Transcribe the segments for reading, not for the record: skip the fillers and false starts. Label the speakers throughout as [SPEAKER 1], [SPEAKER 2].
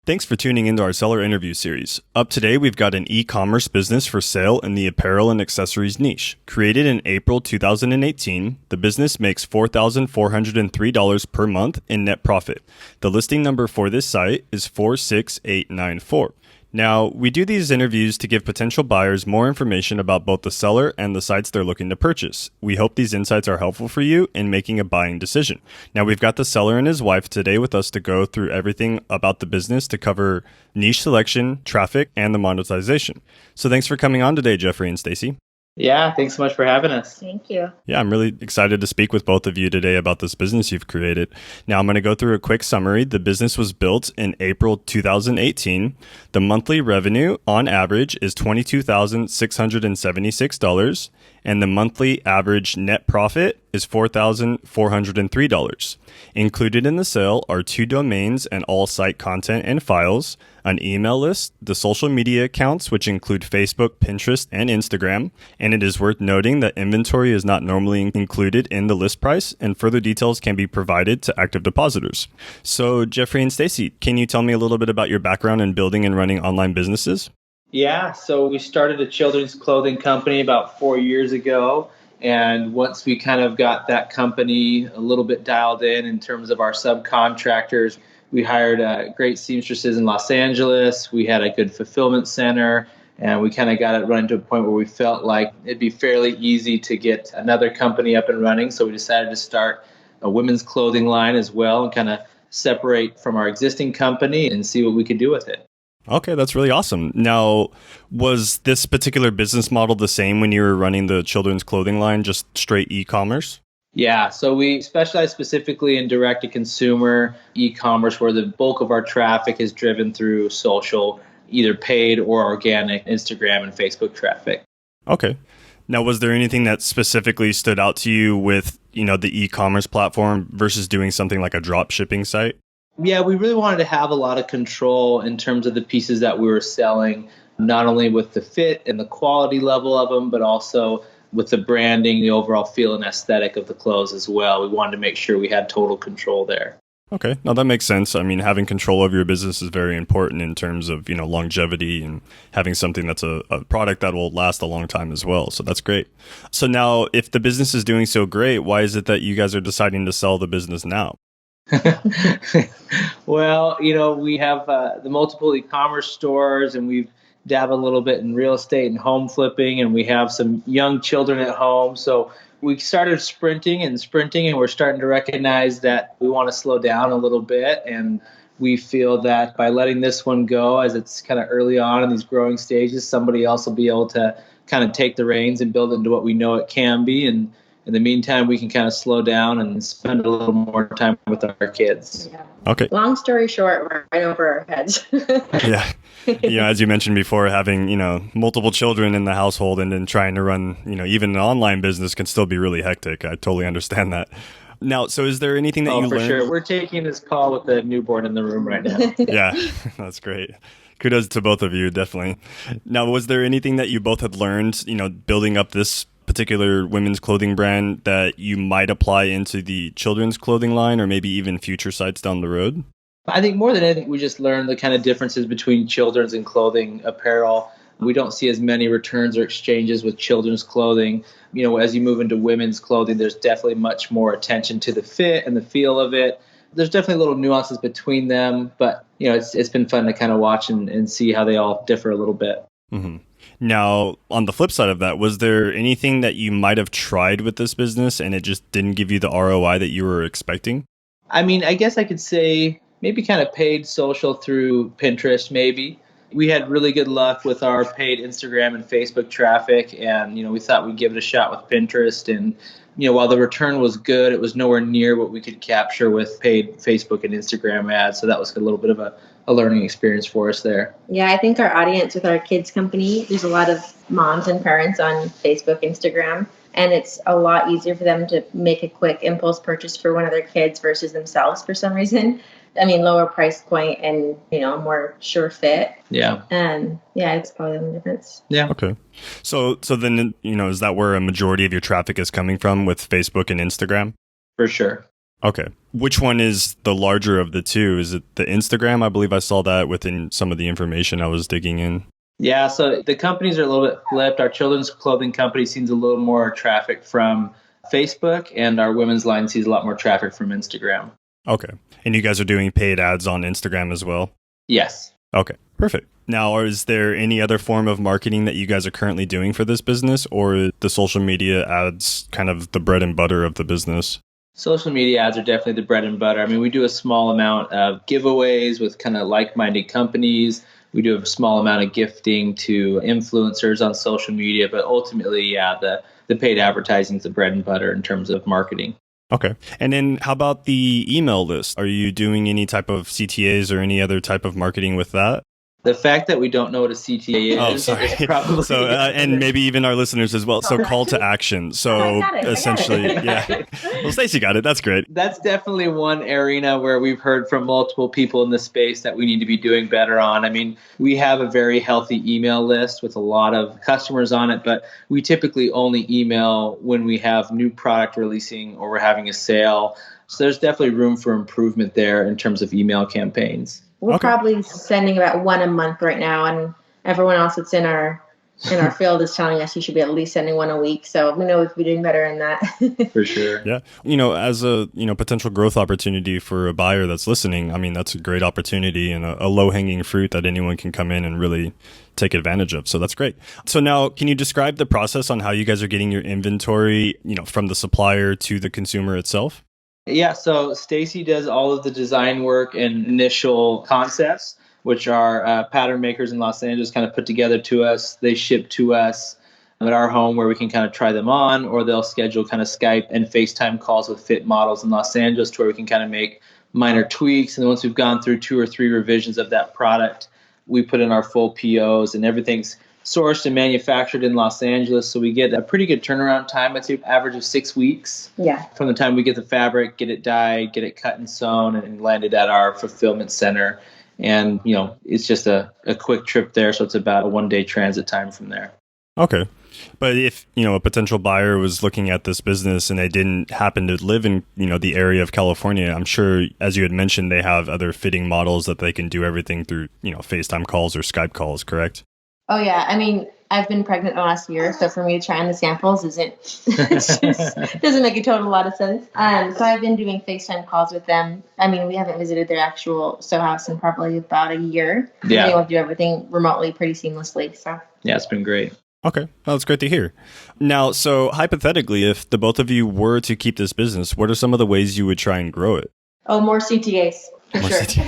[SPEAKER 1] Thanks for tuning into our seller interview series. Up today, we've got an e-commerce business for sale in the apparel and accessories niche. Created in April 2018, the business makes $4,403 per month in net profit. The listing number for this site is 46894. Now, we do these interviews to give potential buyers more information about both the seller and the sites they're looking to purchase. We hope these insights are helpful for you in making a buying decision. Now, we've got the seller and his wife today with us to go through everything about the business to cover niche selection, traffic, and the monetization. So thanks for coming on today, Jeffrey and Stacy.
[SPEAKER 2] Yeah, thanks so much for having us.
[SPEAKER 3] Thank you.
[SPEAKER 1] Yeah, I'm really excited to speak with both of you today about this business you've created. Now, I'm going to go through a quick summary. The business was built in April 2018. The monthly revenue on average is $22,676, and the monthly average net profit is $4,403. Included in the sale are 2 domains and all site content and files, an email list, the social media accounts, which include Facebook, Pinterest, and Instagram. And it is worth noting that inventory is not normally included in the list price, and further details can be provided to active depositors. So, Jeffrey and Stacy, can you tell me a little bit about your background in building and running online businesses?
[SPEAKER 2] Yeah, so we started a children's clothing company about 4 years ago. And once we kind of got that company a little bit dialed in terms of our subcontractors, we hired great seamstresses in Los Angeles. We had a good fulfillment center, and we kind of got it running to a point where we felt like it'd be fairly easy to get another company up and running. So we decided to start a women's clothing line as well and kind of separate from our existing company and see what we could do with it.
[SPEAKER 1] Okay, that's really awesome. Now, was this particular business model the same when you were running the children's clothing line, just straight e-commerce?
[SPEAKER 2] Yeah, so we specialize specifically in direct-to-consumer e-commerce, where the bulk of our traffic is driven through social, either paid or organic Instagram and Facebook traffic.
[SPEAKER 1] Okay. Now, was there anything that specifically stood out to you with, the e-commerce platform versus doing something like a drop shipping site?
[SPEAKER 2] Yeah, we really wanted to have a lot of control in terms of the pieces that we were selling, not only with the fit and the quality level of them, but also with the branding, the overall feel and aesthetic of the clothes as well. We wanted to make sure we had total control there.
[SPEAKER 1] Okay, now that makes sense. I mean, having control over your business is very important in terms of, longevity and having something that's a product that will last a long time as well. So that's great. So now, if the business is doing so great, why is it that you guys are deciding to sell the business now?
[SPEAKER 2] Well, we have the multiple e-commerce stores, and we've dabbled a little bit in real estate and home flipping, and we have some young children at home. So we started sprinting, and we're starting to recognize that we want to slow down a little bit. And we feel that by letting this one go, as it's kind of early on in these growing stages, somebody else will be able to kind of take the reins and build it into what we know it can be. And in the meantime, we can kind of slow down and spend a little more time with our kids.
[SPEAKER 3] Yeah.
[SPEAKER 1] Okay.
[SPEAKER 3] Long story short, we're right over our heads.
[SPEAKER 1] Yeah. As you mentioned before, having, multiple children in the household and then trying to run, even an online business can still be really hectic. I totally understand that. Now, so is there anything that you learned?
[SPEAKER 2] Oh, for sure. We're taking this call with the newborn in the room right now.
[SPEAKER 1] Yeah, that's great. Kudos to both of you, definitely. Now, was there anything that you both had learned, building up this particular women's clothing brand that you might apply into the children's clothing line or maybe even future sites down the road?
[SPEAKER 2] I think more than anything, we just learned the kind of differences between children's and clothing apparel. We don't see as many returns or exchanges with children's clothing. As you move into women's clothing, there's definitely much more attention to the fit and the feel of it. There's definitely little nuances between them, but it's been fun to kind of watch and see how they all differ a little bit.
[SPEAKER 1] Mm-hmm. Now, on the flip side of that, was there anything that you might have tried with this business and it just didn't give you the ROI that you were expecting?
[SPEAKER 2] I mean, I guess I could say maybe kind of paid social through Pinterest, maybe. We had really good luck with our paid Instagram and Facebook traffic, and we thought we'd give it a shot with Pinterest. And while the return was good, it was nowhere near what we could capture with paid Facebook and Instagram ads. So that was a little bit of a learning experience for us there.
[SPEAKER 3] Yeah, I think our audience with our kids company, there's a lot of moms and parents on Facebook, Instagram, and it's a lot easier for them to make a quick impulse purchase for one of their kids versus themselves for some reason. I mean, lower price point and, more sure fit.
[SPEAKER 2] Yeah.
[SPEAKER 3] Yeah, it's probably the difference.
[SPEAKER 2] Yeah.
[SPEAKER 1] Okay. So then, is that where a majority of your traffic is coming from with Facebook and Instagram?
[SPEAKER 2] For sure.
[SPEAKER 1] Okay. Which one is the larger of the two? Is it the Instagram? I believe I saw that within some of the information I was digging in.
[SPEAKER 2] Yeah, so the companies are a little bit flipped. Our children's clothing company sees a little more traffic from Facebook, and our women's line sees a lot more traffic from Instagram.
[SPEAKER 1] Okay. And you guys are doing paid ads on Instagram as well?
[SPEAKER 2] Yes.
[SPEAKER 1] Okay, perfect. Now, is there any other form of marketing that you guys are currently doing for this business, or the social media ads kind of the bread and butter of the business?
[SPEAKER 2] Social media ads are definitely the bread and butter. I mean, we do a small amount of giveaways with kind of like-minded companies. We do a small amount of gifting to influencers on social media, but ultimately, yeah, the paid advertising is the bread and butter in terms of marketing.
[SPEAKER 1] Okay. And then how about the email list? Are you doing any type of CTAs or any other type of marketing with that?
[SPEAKER 2] The fact that we don't know what a CTA is is probably...
[SPEAKER 1] So, and maybe even our listeners as well. So call to action. So essentially, yeah. Well, Stacey got it. That's great.
[SPEAKER 2] That's definitely one arena where we've heard from multiple people in the space that we need to be doing better on. I mean, we have a very healthy email list with a lot of customers on it, but we typically only email when we have new product releasing or we're having a sale. So there's definitely room for improvement there in terms of email campaigns.
[SPEAKER 3] We're probably sending about one a month right now, and everyone else that's in our field is telling us you should be at least sending one a week. So we know we could be doing better in that.
[SPEAKER 2] For sure.
[SPEAKER 1] Yeah. As a potential growth opportunity for a buyer that's listening, I mean, that's a great opportunity and a low-hanging fruit that anyone can come in and really take advantage of. So that's great. So now, can you describe the process on how you guys are getting your inventory, from the supplier to the consumer itself?
[SPEAKER 2] Yeah, so Stacy does all of the design work and initial concepts, which our pattern makers in Los Angeles kind of put together to us. They ship to us at our home where we can kind of try them on, or they'll schedule kind of Skype and FaceTime calls with fit models in Los Angeles to where we can kind of make minor tweaks. And then once we've gone through 2 or 3 revisions of that product, we put in our full POs, and everything's sourced and manufactured in Los Angeles. So we get a pretty good turnaround time. I'd say average of 6 weeks.
[SPEAKER 3] Yeah.
[SPEAKER 2] From the time we get the fabric, get it dyed, get it cut and sewn, and landed at our fulfillment center. And, it's just a quick trip there. So it's about a 1-day transit time from there.
[SPEAKER 1] Okay. But if, a potential buyer was looking at this business and they didn't happen to live in, the area of California, I'm sure, as you had mentioned, they have other fitting models that they can do everything through, FaceTime calls or Skype calls, correct?
[SPEAKER 3] Oh, yeah. I mean, I've been pregnant the last year, so for me to try on the samples doesn't make a total lot of sense. So I've been doing FaceTime calls with them. I mean, we haven't visited their actual sew house in probably about a year.
[SPEAKER 2] Yeah.
[SPEAKER 3] They will do everything remotely pretty seamlessly. So
[SPEAKER 2] yeah, it's been great.
[SPEAKER 1] Okay. Well, that's great to hear. Now, so hypothetically, if the both of you were to keep this business, what are some of the ways you would try and grow it?
[SPEAKER 3] Oh, more CTAs. For sure.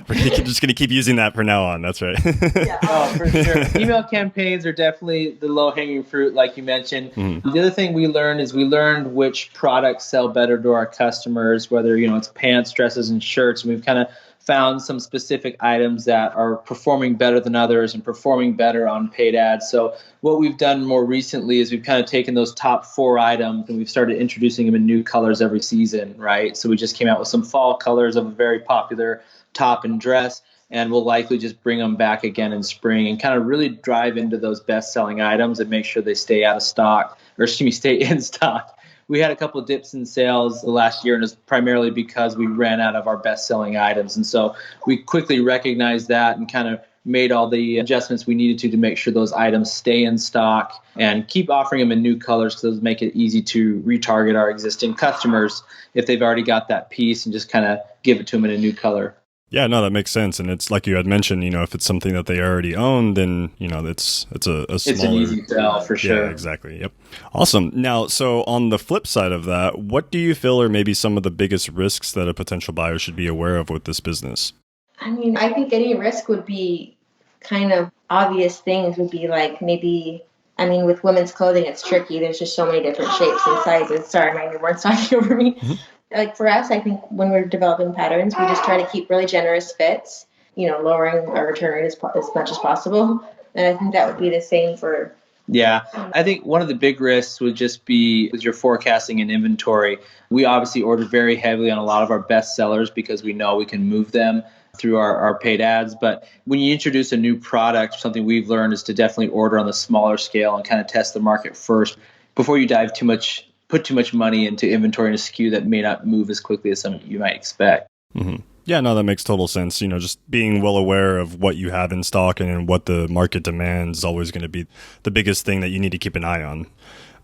[SPEAKER 1] We're just going to keep using that from now on. That's right.
[SPEAKER 3] Yeah.
[SPEAKER 2] Oh, for sure. Email campaigns are definitely the low-hanging fruit, like you mentioned. Mm-hmm. The other thing we learned which products sell better to our customers, whether, it's pants, dresses, and shirts. And we've kind of found some specific items that are performing better than others and performing better on paid ads. So what we've done more recently is we've kind of taken those top 4 items and we've started introducing them in new colors every season, right? So we just came out with some fall colors of a very popular top and dress, and we'll likely just bring them back again in spring and kind of really drive into those best-selling items and make sure they stay stay in stock. We had a couple of dips in sales the last year, and it's primarily because we ran out of our best-selling items. And so we quickly recognized that and kind of made all the adjustments we needed to make sure those items stay in stock and keep offering them in new colors, because those make it easy to retarget our existing customers if they've already got that piece, and just kind of give it to them in a new color.
[SPEAKER 1] Yeah, no, that makes sense. And it's like you had mentioned, if it's something that they already own, then, it's a smaller... It's
[SPEAKER 2] an easy sell for sure.
[SPEAKER 1] Yeah, exactly. Yep. Awesome. Now, so on the flip side of that, what do you feel are maybe some of the biggest risks that a potential buyer should be aware of with this business?
[SPEAKER 3] I mean, I think any risk would be kind of obvious things would be like maybe... I mean, with women's clothing, it's tricky. There's just so many different shapes and sizes. Sorry, my newborn's talking over me. Mm-hmm. Like for us, I think when we're developing patterns, we just try to keep really generous fits, lowering our return rate as much as possible. And I think that would be the same for...
[SPEAKER 2] Yeah, I think one of the big risks would just be with your forecasting and inventory. We obviously order very heavily on a lot of our best sellers because we know we can move them through our paid ads. But when you introduce a new product, something we've learned is to definitely order on the smaller scale and kind of test the market first before you dive too much put too much money into inventory and a SKU that may not move as quickly as some you might expect.
[SPEAKER 1] Mm-hmm. Yeah, no, that makes total sense. Just being well aware of what you have in stock and what the market demands is always going to be the biggest thing that you need to keep an eye on.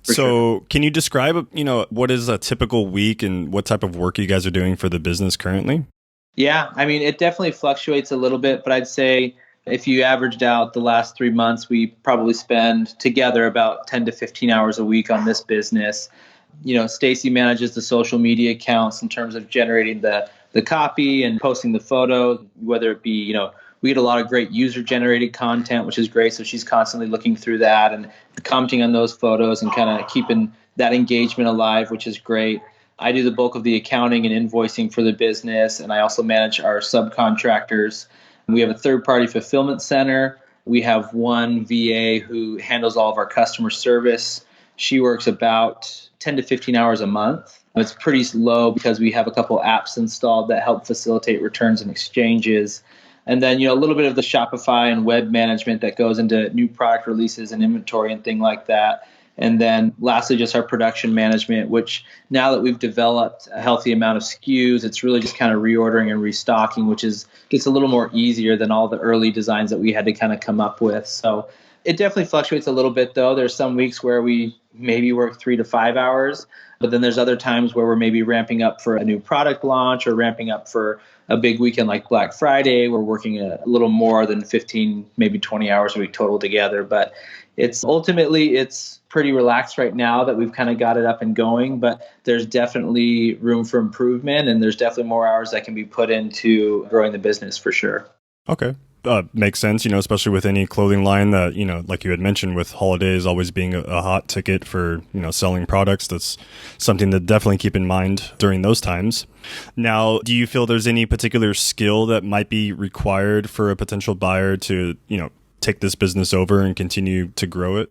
[SPEAKER 1] So can you describe, what is a typical week and what type of work you guys are doing for the business currently?
[SPEAKER 2] Yeah, I mean, it definitely fluctuates a little bit, but I'd say if you averaged out the last 3 months, we probably spend together about 10 to 15 hours a week on this business. Stacy manages the social media accounts in terms of generating the copy and posting the photos, whether it be, we get a lot of great user generated content, which is great. So she's constantly looking through that and commenting on those photos and kind of keeping that engagement alive, which is great. I do the bulk of the accounting and invoicing for the business, and I also manage our subcontractors. We have a third-party fulfillment center. We have one VA who handles all of our customer service. She works about 10 to 15 hours a month. It's pretty low because we have a couple apps installed that help facilitate returns and exchanges. And then, a little bit of the Shopify and web management that goes into new product releases and inventory and things like that. And then lastly, just our production management, which now that we've developed a healthy amount of SKUs, it's really just kind of reordering and restocking, which gets a little more easier than all the early designs that we had to kind of come up with. So it definitely fluctuates a little bit, though. There's some weeks where we maybe work 3 to 5 hours, but then there's other times where we're maybe ramping up for a new product launch or ramping up for a big weekend like Black Friday. We're working a little more than 15, maybe 20 hours a week total together. But it's pretty relaxed right now that we've kind of got it up and going, but there's definitely room for improvement, and there's definitely more hours that can be put into growing the business for sure.
[SPEAKER 1] Okay. Makes sense, especially with any clothing line that, like you had mentioned, with holidays always being a hot ticket for, selling products. That's something to definitely keep in mind during those times. Now, do you feel there's any particular skill that might be required for a potential buyer to, take this business over and continue to grow it?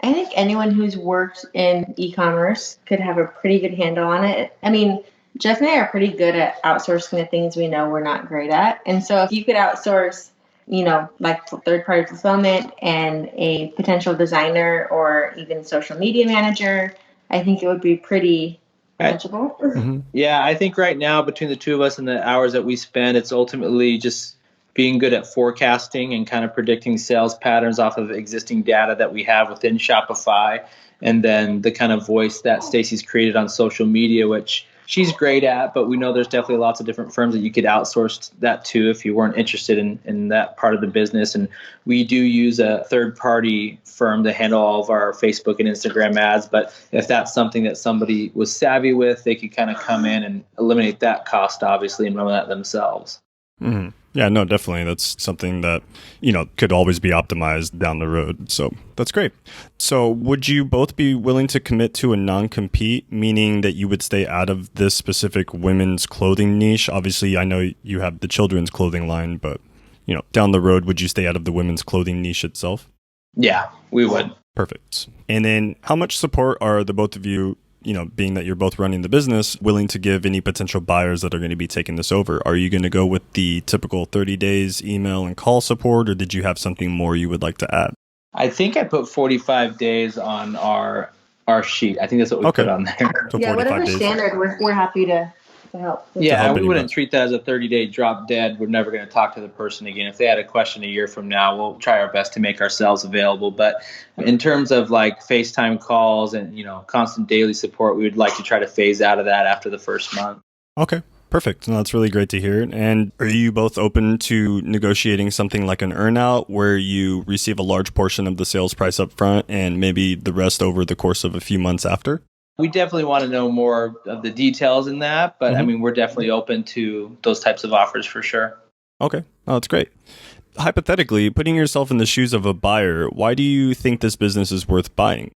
[SPEAKER 3] I think anyone who's worked in e-commerce could have a pretty good handle on it. I mean, Jeff and I are pretty good at outsourcing the things we know we're not great at. And so if you could outsource, like third-party fulfillment and a potential designer or even social media manager, I think it would be pretty manageable.
[SPEAKER 1] Mm-hmm.
[SPEAKER 2] Yeah, I think right now between the two of us and the hours that we spend, it's ultimately just being good at forecasting and kind of predicting sales patterns off of existing data that we have within Shopify, and then the kind of voice that Stacy's created on social media, which she's great at, but we know there's definitely lots of different firms that you could outsource that to if you weren't interested in that part of the business. And we do use a third-party firm to handle all of our Facebook and Instagram ads, but if that's something that somebody was savvy with, they could kind of come in and eliminate that cost, obviously, and run that themselves.
[SPEAKER 1] Mm-hmm. Yeah, no, definitely. That's something that, could always be optimized down the road. So that's great. So would you both be willing to commit to a non-compete, meaning that you would stay out of this specific women's clothing niche? Obviously, I know you have the children's clothing line, but, down the road, would you stay out of the women's clothing niche itself?
[SPEAKER 2] Yeah, we would.
[SPEAKER 1] Perfect. And then how much support are the both of you, being that you're both running the business, willing to give any potential buyers that are going to be taking this over? Are you going to go with the typical 30 days email and call support, or did you have something more you would like to add?
[SPEAKER 2] I think I put 45 days on our sheet. I think that's what we put on there.
[SPEAKER 1] So
[SPEAKER 3] yeah, whatever
[SPEAKER 1] days.
[SPEAKER 3] Standard, we're happy to help.
[SPEAKER 2] Yeah, we wouldn't treat that as a 30-day drop dead. We're never going to talk to the person again. If they had a question a year from now, we'll try our best to make ourselves available. But in terms of like FaceTime calls and, constant daily support, we would like to try to phase out of that after the first month.
[SPEAKER 1] Okay, perfect. No, that's really great to hear. And are you both open to negotiating something like an earnout where you receive a large portion of the sales price up front and maybe the rest over the course of a few months after?
[SPEAKER 2] We definitely want to know more of the details in that, but we're definitely open to those types of offers for sure.
[SPEAKER 1] Okay, oh, that's great. Hypothetically, putting yourself in the shoes of a buyer, why do you think this business is worth buying?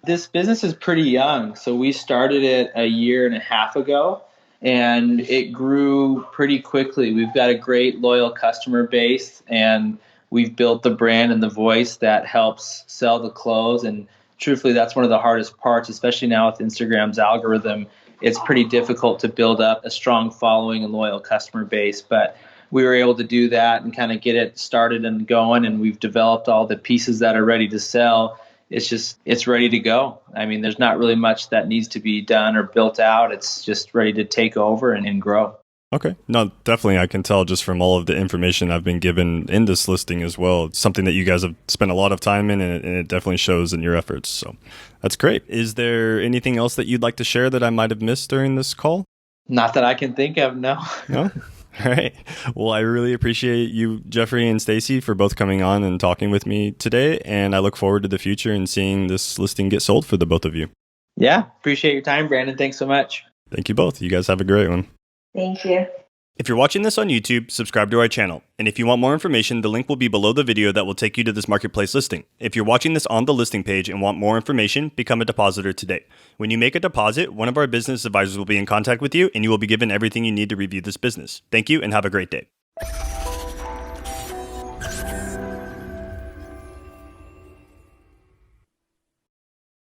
[SPEAKER 2] This business is pretty young. So we started it a year and a half ago, and it grew pretty quickly. We've got a great loyal customer base, and we've built the brand and the voice that helps sell the clothes. And truthfully, that's one of the hardest parts, especially now with Instagram's algorithm. It's pretty difficult to build up a strong following and loyal customer base. But we were able to do that and kind of get it started and going. And we've developed all the pieces that are ready to sell. it's ready to go. I mean, there's not really much that needs to be done or built out. It's just ready to take over and grow.
[SPEAKER 1] Okay. No, definitely. I can tell just from all of the information I've been given in this listing as well. It's something that you guys have spent a lot of time in, and it definitely shows in your efforts. So that's great. Is there anything else that you'd like to share that I might have missed during this call?
[SPEAKER 2] Not that I can think of, no.
[SPEAKER 1] No? All right. Well, I really appreciate you, Jeffrey and Stacy, for both coming on and talking with me today. And I look forward to the future and seeing this listing get sold for the both of you.
[SPEAKER 2] Yeah. Appreciate your time, Brandon. Thanks so much.
[SPEAKER 1] Thank you both. You guys have a great one.
[SPEAKER 3] Thank you.
[SPEAKER 1] If you're watching this on YouTube, subscribe to our channel. And if you want more information, the link will be below the video that will take you to this marketplace listing. If you're watching this on the listing page and want more information, become a depositor today. When you make a deposit, one of our business advisors will be in contact with you, and you will be given everything you need to review this business. Thank you and have a great day.